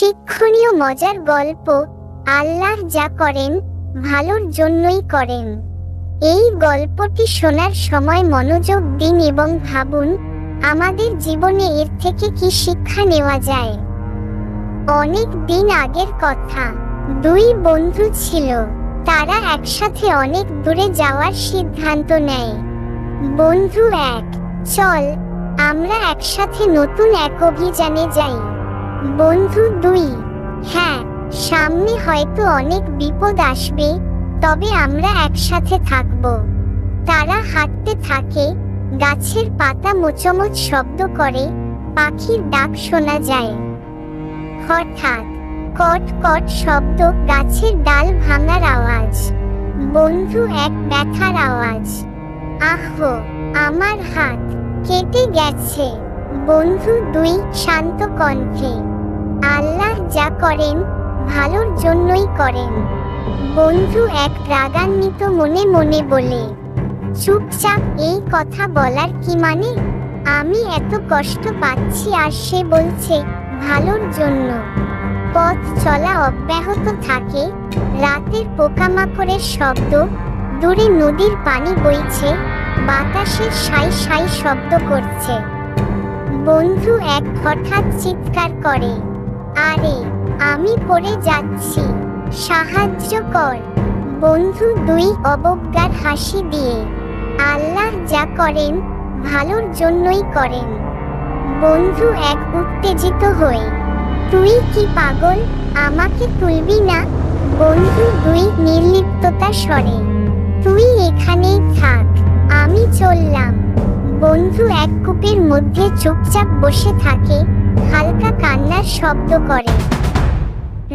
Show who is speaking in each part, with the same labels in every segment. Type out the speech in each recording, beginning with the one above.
Speaker 1: শিক্ষণীয় মজার গল্প। আল্লাহ যা করেন ভালোর জন্যই করেন। এই গল্পটি শোনার সময় মনোযোগ দিন এবং ভাবুন আমাদের জীবনে এর থেকে কি শিক্ষা নেওয়া যায়। অনেক দিন আগের কথা, দুই বন্ধু ছিল। তারা একসাথে অনেক দূরে যাওয়ার সিদ্ধান্ত নেয়। বন্ধু এক: চল আমরা একসাথে নতুন এক অভিযানে যাই। বন্ধু দুই: হ্যাঁ, সামনে হয়তো অনেক বিপদ আসবে, তবে আমরা একসাথে থাকব। তারা হাঁটতে থাকে, গাছের পাতা মোচমোচ শব্দ করে, পাখির ডাক শোনা যায়। হঠাৎ কট কট শব্দ, গাছের ডাল ভাঙার আওয়াজ। বন্ধু এক: ব্যথার আওয়াজ। আহো, আমার হাত কেটে গেছে। বন্ধু দুই শান্ত কণ্ঠে: আল্লাহ যা করেন ভালোর জন্যই করেন। বন্ধু এক রাগান্বিত মনে মনে বলে, চুপচাপ, এই কথা বলার কি মানে? আমি এত কষ্ট পাচ্ছি আর সে বলছে ভালোর জন্য। পথ চলা অব্যাহত থাকে। রাতের পোকামাকড়ের শব্দ, দূরে নদীর পানি বইছে, বাতাসের সাই সাই শব্দ করছে। বন্ধু এক হঠাৎ চিৎকার করে, আরে, আমি পড়ে যাচ্ছি, সাহায্য কর। বন্ধু দুই অবজ্ঞার হাসি দিয়ে, আল্লাহ যা করেন ভালোর জন্যই করেন। বন্ধু এক উত্তেজিত হয়ে, তুই কি পাগল, আমাকে তুলবি না? বন্ধু দুই নির্লিপ্ততা স্বরে, তুই এখানেই থাক, আমি চললাম। বন্ধু এক কূপের মধ্যে চুপচাপ বসে থাকে, হালকা কান্নার শব্দ করে।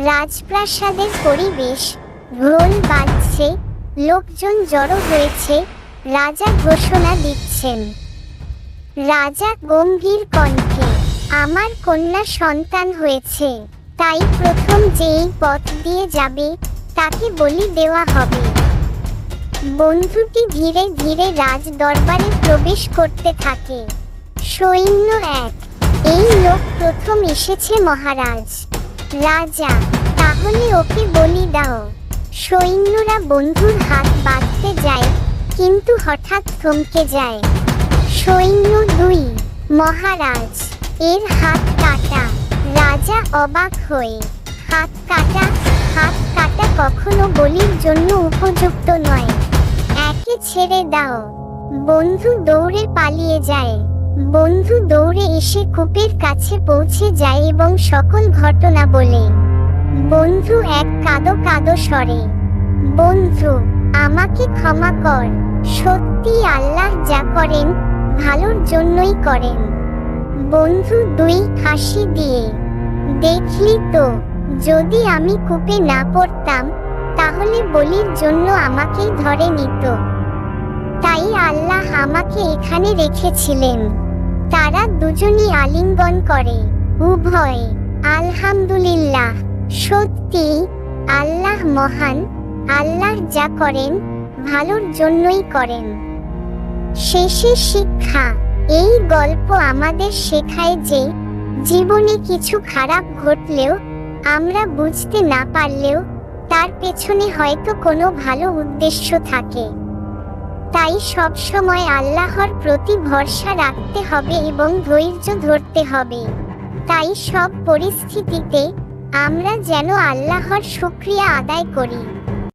Speaker 1: রাজপ্রাসাদের পরিবেশ, ঢোল বাজছে, লোকজন জড়ো হয়েছে, রাজা ঘোষণা দিচ্ছেন। রাজা গম্ভীর কণ্ঠে, আমার কন্যা সন্তান হয়েছে, তাই প্রথম যেই পথ দিয়ে যাবে তাকে বলি দেওয়া হবে। বন্ধুটি ধীরে ধীরে রাজ দরবারে প্রবেশ করতে থাকে। সৈন্য এক: এই লোক প্রথম এসেছে মহারাজ। রাজা: তাহলে ওকে বলি দাও। সৈন্যরা বন্ধুর হাত বাঁধতে যায়, কিন্তু হঠাৎ থমকে যায়। সৈন্য দুই: মহারাজ, এর হাত কাটা। রাজা অবাক হয়ে, হাত কাটা? হাত কাটা কখনো বলির জন্য উপযুক্ত নয়, একে ছেড়ে দাও। বন্ধু দৌড়ে পালিয়ে যায়। বন্ধু দৌড়ে এসে কূপের কাছে পৌঁছে যায় এবং সকল ঘটনা বলে। বন্ধু এক কাঁদো কাঁদো স্বরে, বন্ধু, আমাকে ক্ষমা কর, সত্যি আল্লাহ যা করেন ভালোর জন্যই করেন। বন্ধু দুই হাসি দিয়ে, দেখলি তো, যদি আমি কূপে না পড়তাম তাহলে বলির জন্য আমাকেই ধরে নিত, তাই আল্লাহ আমাকে এখানে রেখেছিলেন। তারা দুজনই আলিঙ্গন করে, উভয়ে আলহামদুলিল্লাহ, সত্যি আল্লাহ মহান, আল্লাহ যা করেন ভালোর জন্যই করেন। শেষে শিক্ষা, এই গল্প আমাদের শেখায় যে জীবনে কিছু খারাপ ঘটলেও, আমরা বুঝতে না পারলেও, তার পেছনে হয়তো কোনো ভালো উদ্দেশ্য থাকে। তাই সব সময় আল্লাহর প্রতি ভরসা রাখতে হবে এবং ধৈর্য ধরতে হবে। তাই সব পরিস্থিতিতে আমরা যেন আল্লাহর শুকরিয়া আদায় করি।